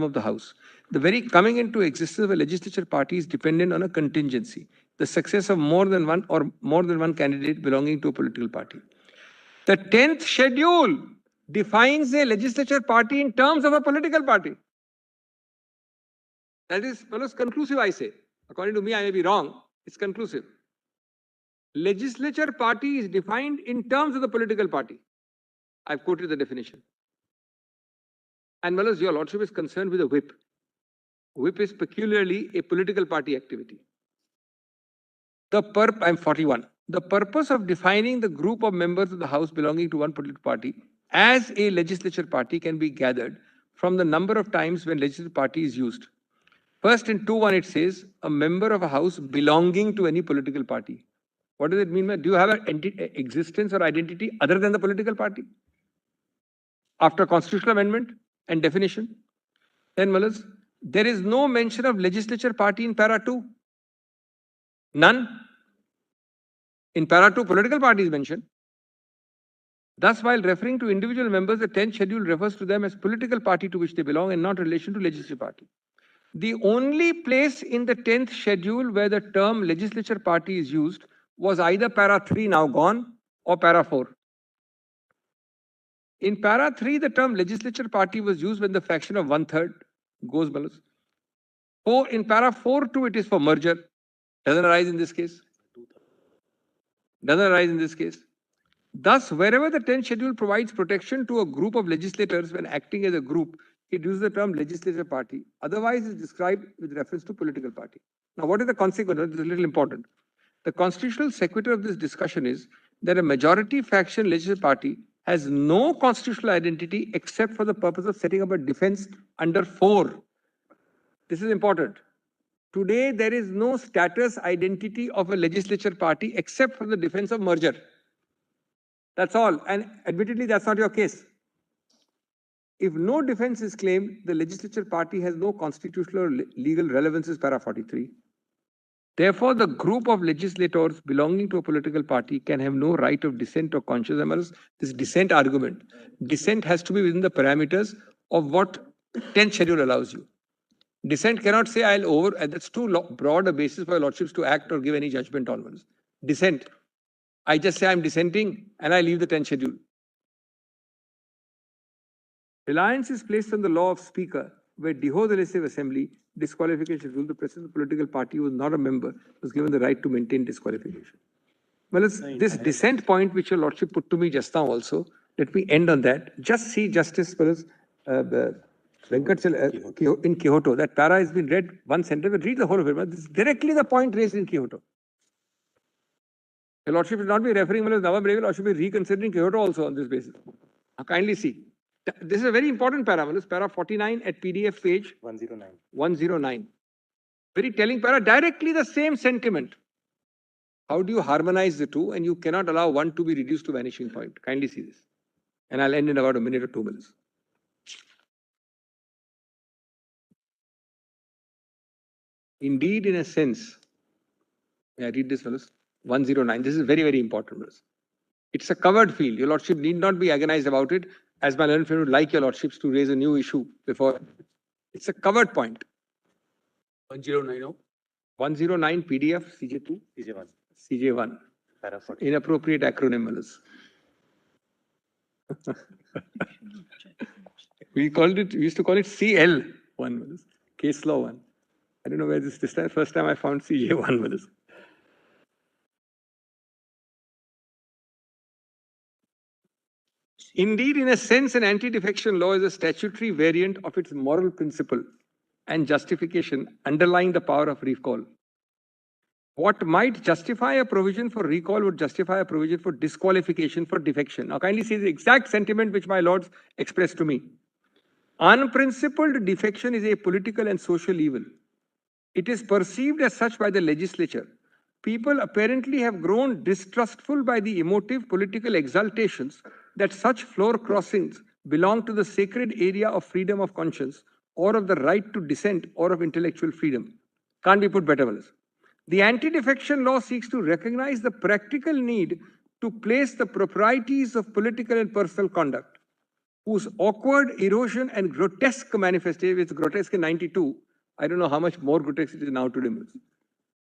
of the House. The very coming into existence of a legislature party is dependent on a contingency, the success of more than one candidate belonging to a political party. The 10th schedule defines a legislature party in terms of a political party. That is, fellows, conclusive, I say. According to me, I may be wrong. It's conclusive. Legislature party is defined in terms of the political party. I've quoted the definition. And fellows, your lordship is concerned with a whip. Whip is peculiarly a political party activity. I'm 41. The purpose of defining the group of members of the House belonging to one political party as a legislature party can be gathered from the number of times when legislature party is used. First, in 2.1, it says a member of a house belonging to any political party. What does it mean? Do you have an existence or identity other than the political party? After constitutional amendment and definition, then, Malas, there is no mention of legislature party in para 2. None. In para 2, political party is mentioned. Thus, while referring to individual members, the 10th schedule refers to them as political party to which they belong and not relation to legislative party. The only place in the 10th schedule where the term legislature party is used was either para 3, now gone, or para 4. In para 3, the term legislature party was used when the fraction of 1/3 goes below. In para 4.2, it is for merger. Doesn't arise in this case. Doesn't arise in this case. Thus, wherever the 10th schedule provides protection to a group of legislators when acting as a group, it uses the term legislature party. Otherwise, it's described with reference to political party. Now, what is the consequence? This is a little important. The constitutional sequitur of this discussion is that a majority faction legislative party has no constitutional identity except for the purpose of setting up a defense under 4. This is important. Today, there is no status identity of a legislature party except for the defense of merger. That's all. And admittedly, that's not your case. If no defense is claimed, the legislature party has no constitutional or legal relevance as para 43. Therefore, the group of legislators belonging to a political party can have no right of dissent or conscience. This dissent argument, dissent has to be within the parameters of what 10th schedule allows you. Dissent cannot say that's too broad a basis for your lordships to act or give any judgment on ones. Dissent, I just say I'm dissenting and I leave the 10th schedule. Reliance is placed on the law of speaker, where deho the legislative assembly, disqualification rule, the president of the political party who was not a member was given the right to maintain disqualification. Well, this dissent point which your lordship put to me just now also, let me end on that. Just see Justice Venkat in Kyoto. That para has been read one sentence, but read the whole of it. But this is directly the point raised in Kyoto. Your lordship should not be referring to Nava Brave, or should be reconsidering Kyoto also on this basis. Now, kindly see. This is a very important para. Para 49 at PDF page 109. 109. Very telling para. Directly the same sentiment. How do you harmonize the two? And you cannot allow one to be reduced to vanishing point. Kindly see this. And I'll end in about a minute or 2 minutes. Indeed, in a sense, may I read this, fellows? 109. This is very, very important. It's a covered field. Your lordship need not be agonized about it, as my learned friend would like your lordships to raise a new issue before. It's a covered point. 1090. 109 PDF, CJ2. CJ1. CJ1. Inappropriate acronym, fellows. We used to call it CL1, case law 1. I don't know where this time. First time I found CJ1 with this. Indeed, in a sense, an anti-defection law is a statutory variant of its moral principle and justification underlying the power of recall. What might justify a provision for recall would justify a provision for disqualification for defection. Now, kindly see the exact sentiment which my lords expressed to me. Unprincipled defection is a political and social evil. It is perceived as such by the legislature. People apparently have grown distrustful by the emotive political exaltations that such floor crossings belong to the sacred area of freedom of conscience or of the right to dissent or of intellectual freedom. Can't be put better, fellows. The anti-defection law seeks to recognize the practical need to place the proprieties of political and personal conduct whose awkward erosion and grotesque manifestation, it's grotesque in 92, I don't know how much more grotesque it is now today,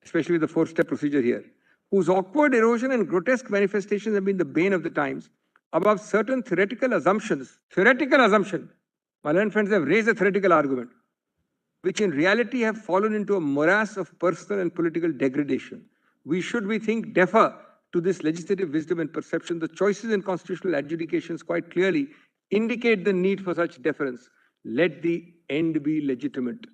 especially with the four-step procedure here, whose awkward erosion and grotesque manifestations have been the bane of the times, above certain theoretical assumptions, my learned friends have raised a theoretical argument, which in reality have fallen into a morass of personal and political degradation. We should, we think, defer to this legislative wisdom and perception. The choices in constitutional adjudications quite clearly indicate the need for such deference. Let the end be legitimate.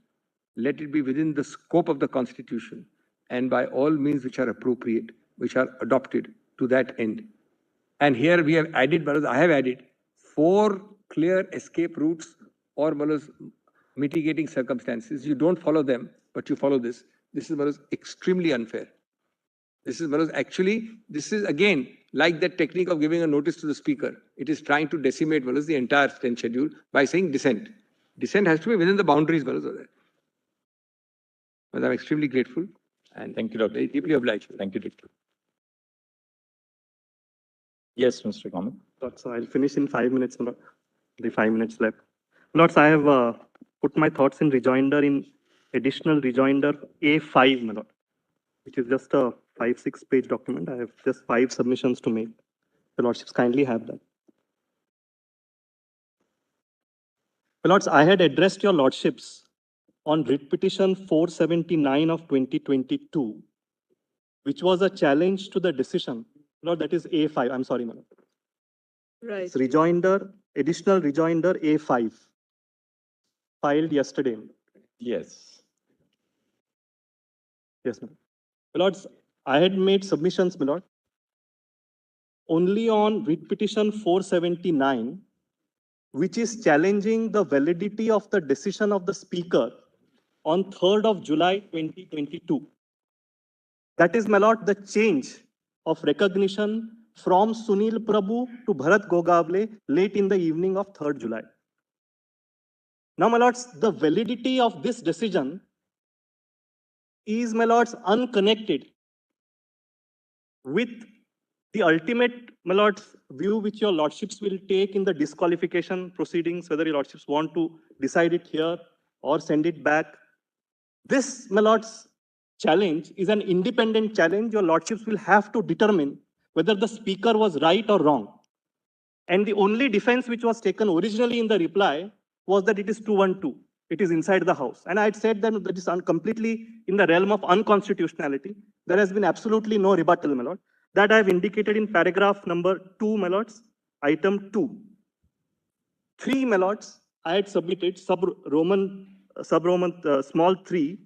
Let it be within the scope of the Constitution, and by all means which are appropriate, which are adopted to that end. And here we have added, I have added 4 clear escape routes or mitigating circumstances. You don't follow them, but you follow this. This is extremely unfair. This is actually, this is again like that technique of giving a notice to the speaker. It is trying to decimate the entire 10th schedule by saying dissent. Dissent has to be within the boundaries of that. But I'm extremely grateful and thank you, Doctor. Very deeply obliged. Thank you, Doctor. Yes, Mr. Comment. So I'll finish in 5 minutes. The 5 minutes left. Lords, I have put my thoughts in rejoinder in additional rejoinder A5, my lord, which is just a 5-6 page document. I have just 5 submissions to make. The lordships kindly have that. My lords, I had addressed your lordships on writ petition 479 of 2022, which was a challenge to the decision. Lord, that is A5. I'm sorry, madam. Right. It's rejoinder, additional rejoinder A5, filed yesterday. Yes. Yes, madam. My lords, I had made submissions, my lord, only on writ petition 479, which is challenging the validity of the decision of the speaker on 3rd of July 2022. That is, my lord, the change of recognition from Sunil Prabhu to Bharat Gogavle late in the evening of 3rd July. Now, my lords, the validity of this decision is, my lords, unconnected with the ultimate, my lords, view which your lordships will take in the disqualification proceedings, whether your lordships want to decide it here or send it back. This, my lords, challenge is an independent challenge. Your lordships will have to determine whether the speaker was right or wrong. And the only defense which was taken originally in the reply was that it is 212. It is inside the house. And I had said that that is completely in the realm of unconstitutionality. There has been absolutely no rebuttal, my lord. That I have indicated in paragraph number 2, my lords, item 2. 3, my lords, I had submitted sub-Roman small 3,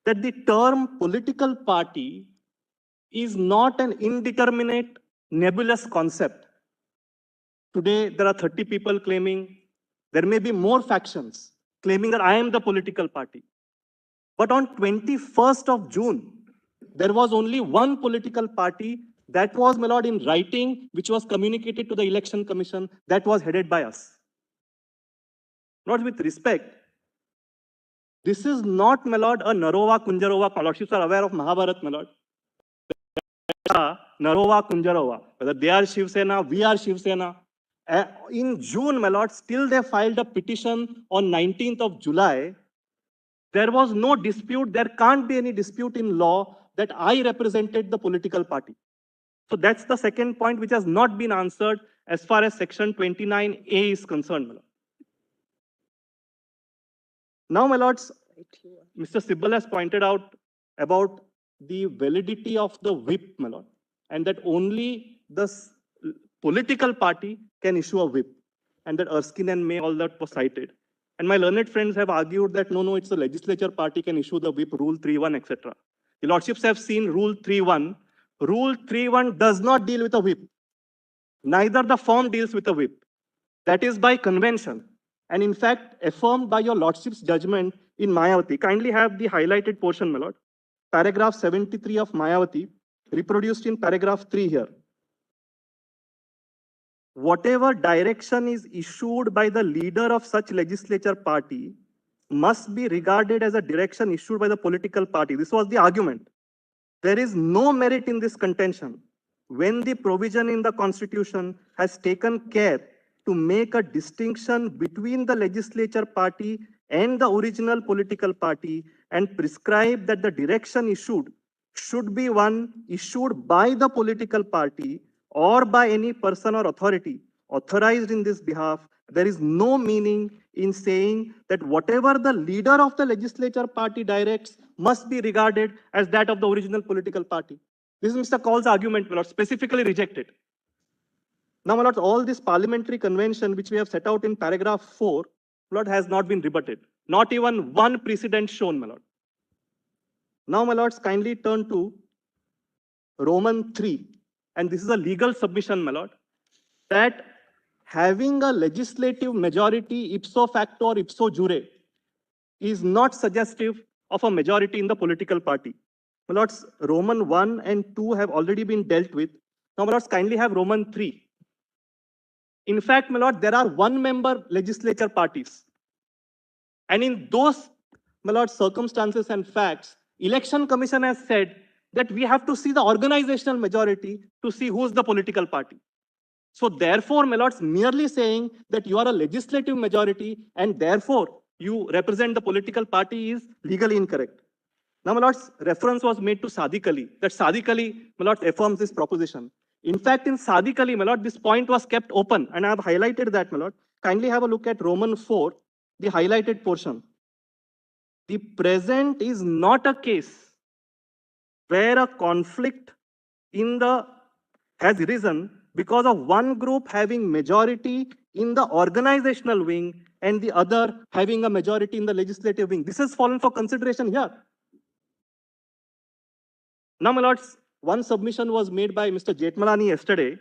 that the term political party is not an indeterminate, nebulous concept. Today, there are 30 people claiming, there may be more factions claiming that I am the political party. But on 21st of June, there was only one political party that was, my lord, in writing, which was communicated to the Election Commission, that was headed by us. Lord, with respect, this is not, my lord, a Narova Kunjarova. My lordships are aware of Mahabharat, my lord. Narova Kunjarova, whether they are Shiv Sena, we are Shiv Sena. In June, my lord, still they filed a petition on 19th of July. There was no dispute. There can't be any dispute in law that I represented the political party. So that's the second point which has not been answered as far as section 29A is concerned, my lord. Now, my lords, Mr. Sibbal has pointed out about the validity of the whip, my lord, and that only the political party can issue a whip, and that Erskine and May, all that was cited. And my learned friends have argued that no, it's the legislature party can issue the whip, Rule 3.1, etc. The lordships have seen Rule 3.1. Rule 3.1 does not deal with a whip. Neither the form deals with a whip. That is by convention. And in fact, affirmed by your lordship's judgment in Mayavati. Kindly have the highlighted portion, my lord. Paragraph 73 of Mayavati, reproduced in paragraph 3 here. Whatever direction is issued by the leader of such legislature party must be regarded as a direction issued by the political party. This was the argument. There is no merit in this contention when the provision in the Constitution has taken care to make a distinction between the legislature party and the original political party and prescribe that the direction issued should be one issued by the political party or by any person or authority authorized in this behalf. There is no meaning in saying that whatever the leader of the legislature party directs must be regarded as that of the original political party. This is Mr. Kaul's argument, my lord, specifically rejected. Now, my lord, all this parliamentary convention which we have set out in paragraph 4, my lord, has not been rebutted. Not even one precedent shown, my lord. Now, my lords, kindly turn to Roman 3. And this is a legal submission, my lord, that having a legislative majority ipso facto or ipso jure is not suggestive of a majority in the political party. My lords, Roman 1 and 2 have already been dealt with. Now, my lords, kindly have Roman 3. In fact, my lord, there are one-member legislature parties. And in those, my lord, circumstances and facts, Election Commission has said that we have to see the organizational majority to see who's the political party. So therefore, my lords, merely saying that you are a legislative majority and therefore you represent the political party is legally incorrect. Now, my lords, reference was made to Sadiq Ali, that Sadiq Ali, my lords, affirms this proposition. In fact, in Sadiq Ali, my lord, this point was kept open, and I have highlighted that, my lord. Kindly have a look at Roman 4, the highlighted portion. The present is not a case where a conflict has arisen because of one group having majority in the organizational wing and the other having a majority in the legislative wing. This has fallen for consideration here. Now, my lords, one submission was made by Mr. Jethmalani yesterday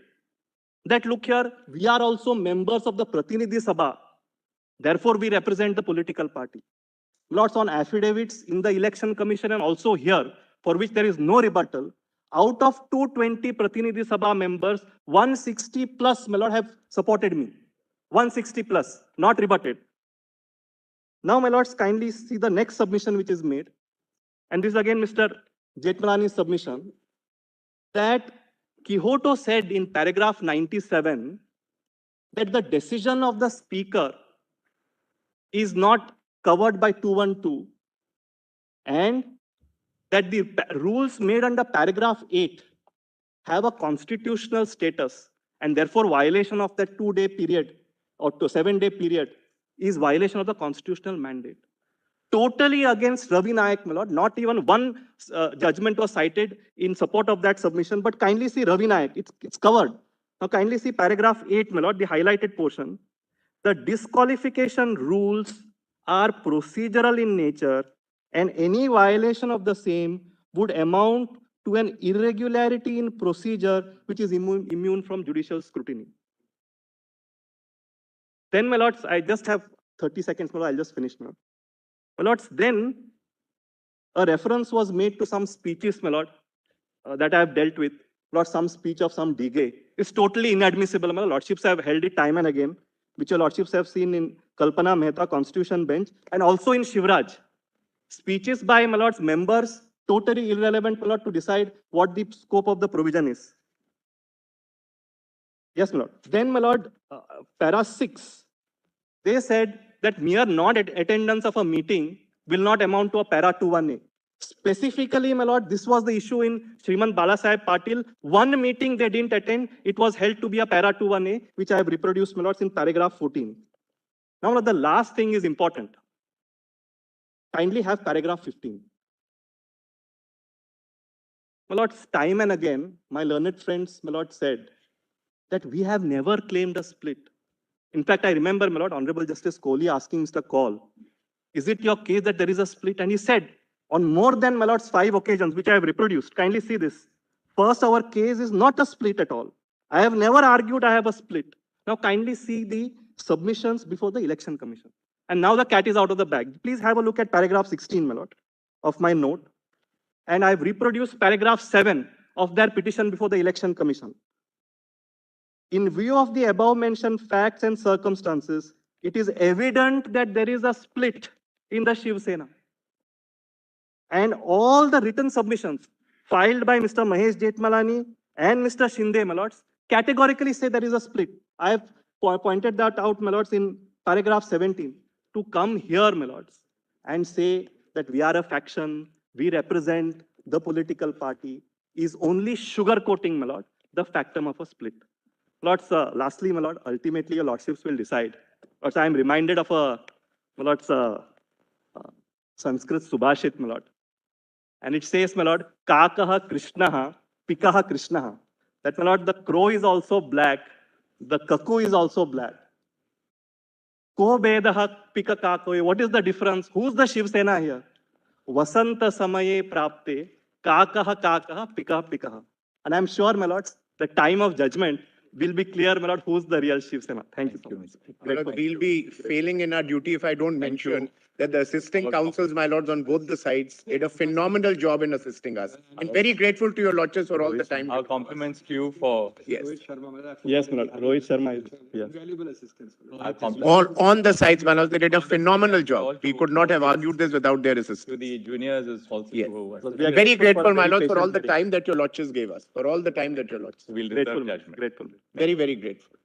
that, look here, we are also members of the Pratinidhi Sabha. Therefore, we represent the political party. Lords, on affidavits in the Election Commission and also here, for which there is no rebuttal, out of 220 Pratinidhi Sabha members, 160 plus, my lord, have supported me. 160 plus, not rebutted. Now, my lords, kindly see the next submission which is made. And this is again Mr. Jethmalani's submission, that Quixote said in paragraph 97 that the decision of the speaker is not covered by 212 and that the rules made under paragraph 8 have a constitutional status and therefore violation of that 2-day period or 7-day period is violation of the constitutional mandate. Totally against Ravi Nayak, my lord. Not even one judgment was cited in support of that submission, but kindly see Ravi Nayak, it's covered. Now kindly see paragraph 8, my lord, the highlighted portion. The disqualification rules are procedural in nature and any violation of the same would amount to an irregularity in procedure which is immune from judicial scrutiny. Then, my lords, I just have 30 seconds, my lord, I'll just finish now. My lords, then a reference was made to some speeches, my lord, that I have dealt with. Lord, some speech of some DG is totally inadmissible. My lordships have held it time and again, which your lordships have seen in Kalpana Mehta Constitution Bench and also in Shivraj. Speeches by, my lords, members, totally irrelevant, my lord, to decide what the scope of the provision is. Yes, my lord. Then, my lord, para 6, they said that mere non-attendance of a meeting will not amount to a para 21A. Specifically, my lord, this was the issue in Srimant Balasaheb Patil. One meeting they didn't attend, it was held to be a para 21A, which I have reproduced, my lords, in paragraph 14. Now, my lord, the last thing is important. Kindly have paragraph 15. My lords, time and again, my learned friends, my lord, said that we have never claimed a split. In fact, I remember, my lord, Honorable Justice Kohli asking Mr. Kaul, is it your case that there is a split? And he said, on more than, my lords, 5 occasions, which I have reproduced, kindly see this. First, our case is not a split at all. I have never argued I have a split. Now, kindly see the submissions before the Election Commission. And now the cat is out of the bag. Please have a look at paragraph 16, my lord, of my note. And I've reproduced paragraph 7 of their petition before the Election Commission. In view of the above mentioned facts and circumstances, it is evident that there is a split in the Shiv Sena. And all the written submissions filed by Mr. Mahesh Jethmalani and Mr. Shinde, my lords, categorically say there is a split. I have pointed that out, my lords, in paragraph 17, to come here, my lords, and say that we are a faction, we represent the political party, is only sugarcoating, my lord, the factum of a split. Lords, lastly, my lord, ultimately your lordships will decide. Lords, I am reminded of my lords, Sanskrit Subhashit, my lord. And it says, my lord, Kakaha Krishnaha, Pikaha Krishnaha. That, my lord, the crow is also black, the cuckoo is also black. Ko Bedaha Pika Kakoe. What is the difference? Who's the Shiv Sena here? Vasanta Samaye Prapte, Kakaha, Pikaha, Pikaha. And I'm sure, my lords, the time of judgment will be clear, my lord, who's the real Shiv Sena. Thank you so much. My lord, we'll be failing in our duty if I don't mention that the assisting counsels, my lords, on both the sides did a phenomenal job in assisting us. And very grateful to your lordships for all the time. Our compliments to you for Yes. Yes, my lord. Rohit Sharma is here. Valuable assistance. our compliments On the sides, my lords, they did a phenomenal job. We could not have argued this without their to assistance. the juniors as also Yes. who were. We are Very grateful, my very lords, for all patient the hearing. time that your lordships gave us, for all the time that your lordships. We'll Grateful, reserve judgment. grateful. Very, very grateful.